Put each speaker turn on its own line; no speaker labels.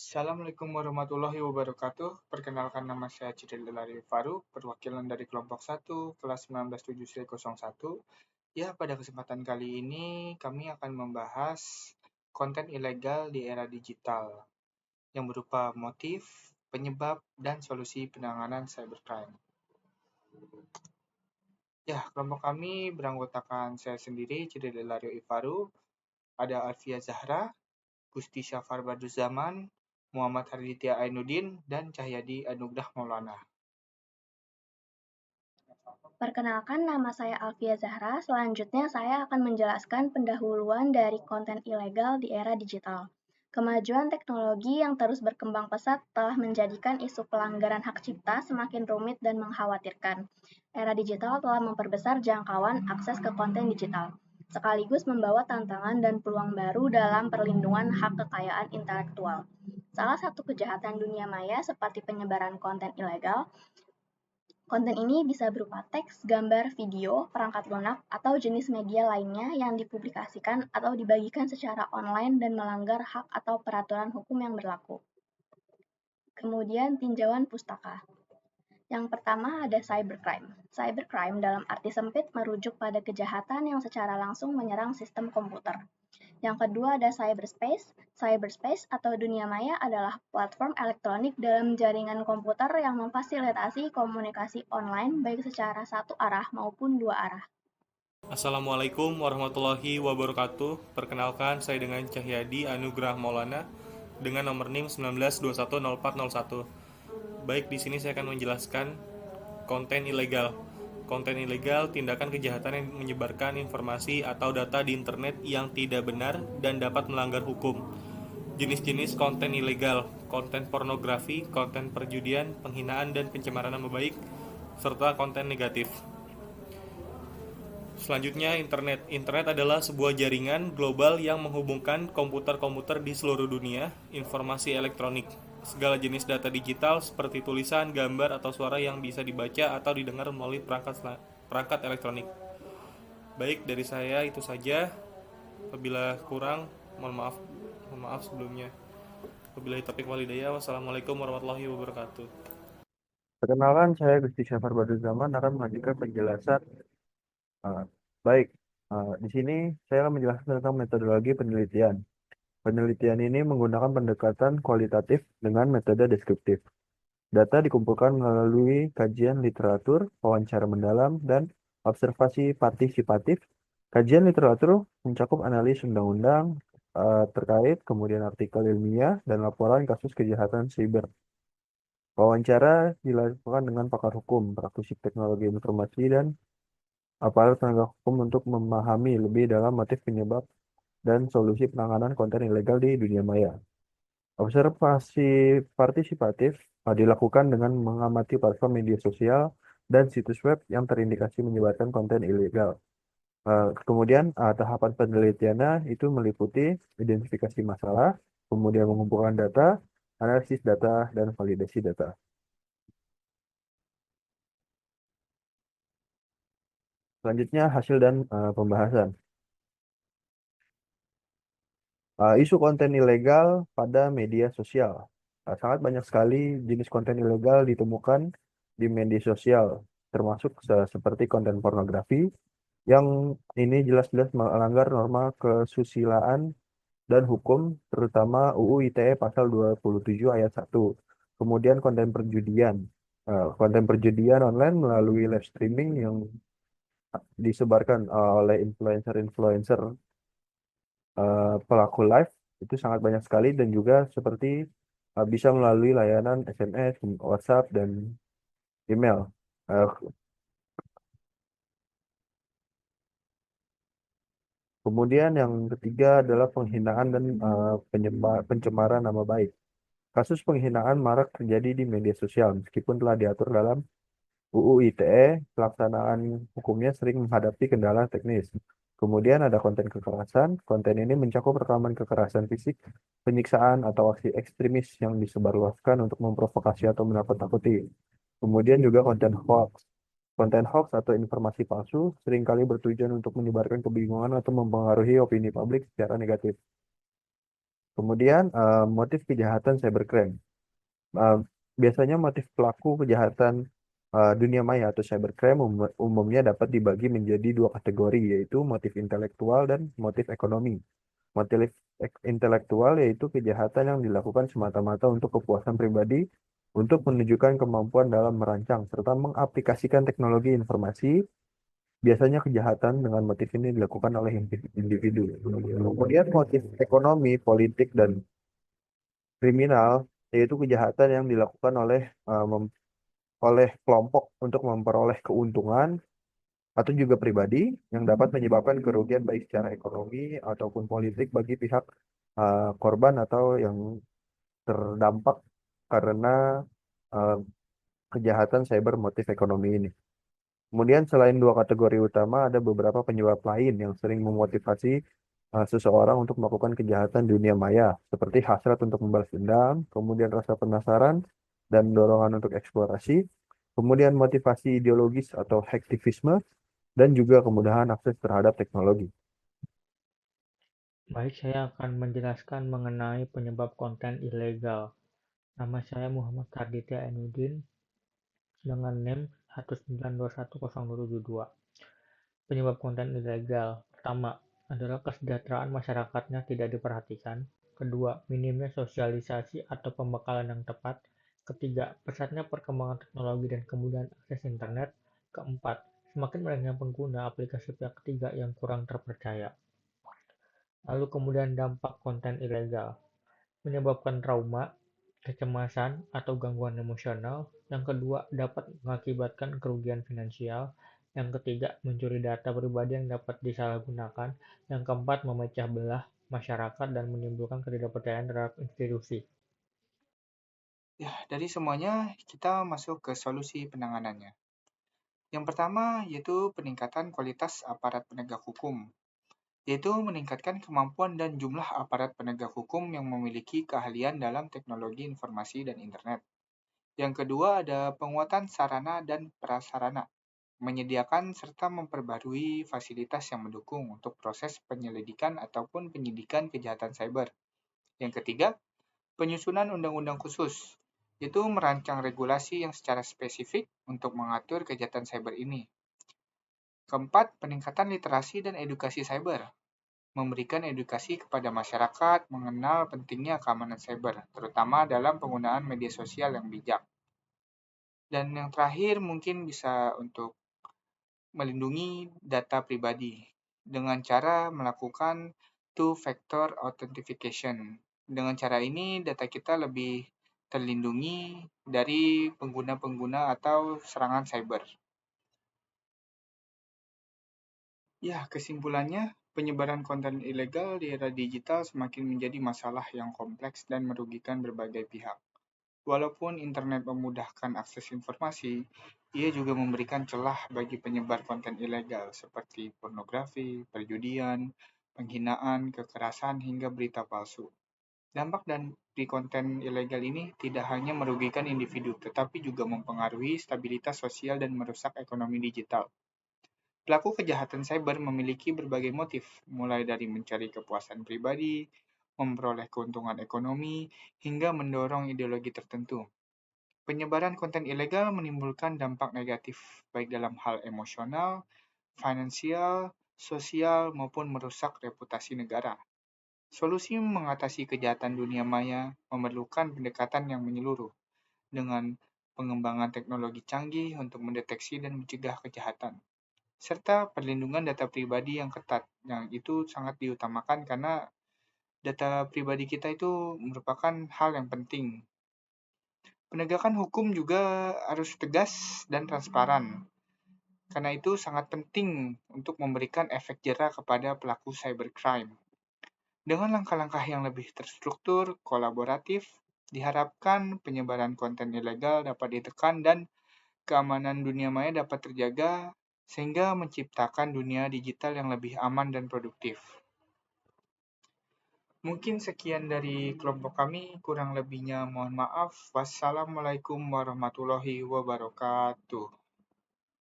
Assalamualaikum warahmatullahi wabarakatuh. Perkenalkan nama saya Cidil Delari Faru, perwakilan dari kelompok 1, kelas 1971. Ya, pada kesempatan kali ini kami akan membahas konten ilegal di era digital yang berupa motif, penyebab, dan solusi penanganan cybercrime. Ya, kelompok kami beranggotakan saya sendiri, Cidil Delari Faru, ada Alfia Zahra, Gusti Syafar Badruzaman, Muhammad Harditya Ainuddin, dan Cahyadi Anugrah Maulana.
Perkenalkan, nama saya Alfia Zahra. Selanjutnya, saya akan menjelaskan pendahuluan dari konten ilegal di era digital. Kemajuan teknologi yang terus berkembang pesat telah menjadikan isu pelanggaran hak cipta semakin rumit dan mengkhawatirkan. Era digital telah memperbesar jangkauan akses ke konten digital, sekaligus membawa tantangan dan peluang baru dalam perlindungan hak kekayaan intelektual. Salah satu kejahatan dunia maya seperti penyebaran konten ilegal. Konten ini bisa berupa teks, gambar, video, perangkat lunak, atau jenis media lainnya yang dipublikasikan atau dibagikan secara online dan melanggar hak atau peraturan hukum yang berlaku. Kemudian tinjauan pustaka. Yang pertama ada cybercrime. Cybercrime dalam arti sempit merujuk pada kejahatan yang secara langsung menyerang sistem komputer. Yang kedua ada cyberspace. Cyberspace atau dunia maya adalah platform elektronik dalam jaringan komputer yang memfasilitasi komunikasi online baik secara satu arah maupun dua arah.
Assalamualaikum warahmatullahi wabarakatuh. Perkenalkan, saya dengan Cahyadi Anugrah Maulana dengan nomor NIM 19210401. Baik, di sini saya akan menjelaskan konten ilegal. Konten ilegal tindakan kejahatan yang menyebarkan informasi atau data di internet yang tidak benar dan dapat melanggar hukum. Jenis-jenis konten ilegal: konten pornografi, konten perjudian, penghinaan dan pencemaran nama baik, serta konten negatif. Selanjutnya, internet. Internet adalah sebuah jaringan global yang menghubungkan komputer-komputer di seluruh dunia, informasi elektronik, segala jenis data digital seperti tulisan, gambar, atau suara yang bisa dibaca atau didengar melalui perangkat elektronik. Baik, dari saya itu saja. Apabila kurang, mohon maaf sebelumnya. Wabillahi taufiq walhidayah. Wassalamualaikum warahmatullahi wabarakatuh.
Perkenalkan, saya Gusti Syafar Badruzaman akan melanjutkan penjelasan. Uh, baik, di sini saya akan menjelaskan tentang metodologi penelitian. Penelitian ini menggunakan pendekatan kualitatif dengan metode deskriptif. Data dikumpulkan melalui kajian literatur, wawancara mendalam, dan observasi partisipatif. Kajian literatur mencakup analis undang-undang terkait, kemudian artikel ilmiah, dan laporan kasus kejahatan siber. Wawancara dilakukan dengan pakar hukum, praktisi teknologi informasi, dan aparat penegak hukum untuk memahami lebih dalam motif penyebab dan solusi penanganan konten ilegal di dunia maya. Observasi partisipatif dilakukan dengan mengamati platform media sosial dan situs web yang terindikasi menyebarkan konten ilegal. Kemudian tahapan penelitiannya itu meliputi identifikasi masalah, kemudian mengumpulkan data, analisis data, dan validasi data. Selanjutnya hasil dan pembahasan. Isu konten ilegal pada media sosial. Sangat banyak sekali jenis konten ilegal ditemukan di media sosial, termasuk seperti konten pornografi, yang ini jelas-jelas melanggar norma kesusilaan dan hukum, terutama UU ITE pasal 27 ayat 1. Kemudian konten perjudian. Konten perjudian online melalui live streaming yang disebarkan oleh influencer-influencer pelaku live itu sangat banyak sekali, dan juga seperti bisa melalui layanan SMS, WhatsApp, dan email. Eh, Kemudian yang ketiga adalah penghinaan dan pencemaran nama baik. Kasus penghinaan marak terjadi di media sosial meskipun telah diatur dalam UU ITE. Pelaksanaan hukumnya sering menghadapi kendala teknis. Kemudian ada konten kekerasan. Konten ini mencakup rekaman kekerasan fisik, penyiksaan, atau aksi ekstremis yang disebarluaskan untuk memprovokasi atau menakut-nakuti. Kemudian juga konten hoax. Konten hoax atau informasi palsu seringkali bertujuan untuk menyebarkan kebingungan atau mempengaruhi opini publik secara negatif. Kemudian motif kejahatan cybercrime. Uh, Biasanya motif pelaku kejahatan dunia maya atau cybercrime umumnya dapat dibagi menjadi dua kategori, yaitu motif intelektual dan motif ekonomi. Motif intelektual yaitu kejahatan yang dilakukan semata-mata untuk kepuasan pribadi, untuk menunjukkan kemampuan dalam merancang serta mengaplikasikan teknologi informasi. Biasanya kejahatan dengan motif ini dilakukan oleh individu. Kemudian motif ekonomi, politik, dan kriminal yaitu kejahatan yang dilakukan oleh kelompok untuk memperoleh keuntungan atau juga pribadi yang dapat menyebabkan kerugian baik secara ekonomi ataupun politik bagi pihak korban atau yang terdampak karena uh, kejahatan cyber motif ekonomi ini. Kemudian selain dua kategori utama, ada beberapa penyebab lain yang sering memotivasi seseorang untuk melakukan kejahatan dunia maya, seperti hasrat untuk membalas dendam, kemudian rasa penasaran dan dorongan untuk eksplorasi, kemudian motivasi ideologis atau hacktivisme, dan juga kemudahan akses terhadap teknologi.
Baik, saya akan menjelaskan mengenai penyebab konten ilegal. Nama saya Muhammad Karditya Enudin dengan NIM 1921072. Penyebab konten ilegal pertama adalah kesejahteraan masyarakatnya tidak diperhatikan. Kedua, minimnya sosialisasi atau pembekalan yang tepat. Ketiga, pesatnya perkembangan teknologi dan kemudahan akses internet. Keempat, semakin banyaknya pengguna aplikasi pihak ketiga yang kurang terpercaya. Lalu kemudian dampak konten ilegal menyebabkan trauma, kecemasan, atau gangguan emosional. Yang kedua, dapat mengakibatkan kerugian finansial. Yang ketiga, mencuri data pribadi yang dapat disalahgunakan. Yang keempat, memecah belah masyarakat dan menimbulkan ketidakpercayaan terhadap institusi.
Ya, dari semuanya kita masuk ke solusi penanganannya. Yang pertama yaitu peningkatan kualitas aparat penegak hukum, yaitu meningkatkan kemampuan dan jumlah aparat penegak hukum yang memiliki keahlian dalam teknologi informasi dan internet. Yang kedua ada penguatan sarana dan prasarana, menyediakan serta memperbarui fasilitas yang mendukung untuk proses penyelidikan ataupun penyidikan kejahatan cyber. Yang ketiga, penyusunan undang-undang khusus, yaitu merancang regulasi yang secara spesifik untuk mengatur kejahatan cyber ini. Keempat, peningkatan literasi dan edukasi cyber, memberikan edukasi kepada masyarakat mengenal pentingnya keamanan cyber, terutama dalam penggunaan media sosial yang bijak. Dan yang terakhir mungkin bisa untuk melindungi data pribadi dengan cara melakukan two-factor authentication. Dengan cara ini data kita lebih terlindungi dari pengguna-pengguna atau serangan cyber. Ya, kesimpulannya, penyebaran konten ilegal di era digital semakin menjadi masalah yang kompleks dan merugikan berbagai pihak. Walaupun internet memudahkan akses informasi, ia juga memberikan celah bagi penyebar konten ilegal seperti pornografi, perjudian, penghinaan, kekerasan, hingga berita palsu. Dampak dari konten ilegal ini tidak hanya merugikan individu, tetapi juga mempengaruhi stabilitas sosial dan merusak ekonomi digital. Pelaku kejahatan cyber memiliki berbagai motif, mulai dari mencari kepuasan pribadi, memperoleh keuntungan ekonomi, hingga mendorong ideologi tertentu. Penyebaran konten ilegal menimbulkan dampak negatif, baik dalam hal emosional, finansial, sosial, maupun merusak reputasi negara. Solusi mengatasi kejahatan dunia maya memerlukan pendekatan yang menyeluruh, dengan pengembangan teknologi canggih untuk mendeteksi dan mencegah kejahatan, serta perlindungan data pribadi yang ketat, yang itu sangat diutamakan karena data pribadi kita itu merupakan hal yang penting. Penegakan hukum juga harus tegas dan transparan, karena itu sangat penting untuk memberikan efek jera kepada pelaku cybercrime. Dengan langkah-langkah yang lebih terstruktur, kolaboratif, diharapkan penyebaran konten ilegal dapat ditekan dan keamanan dunia maya dapat terjaga sehingga menciptakan dunia digital yang lebih aman dan produktif. Mungkin sekian dari kelompok kami, kurang lebihnya mohon maaf. Wassalamualaikum warahmatullahi wabarakatuh.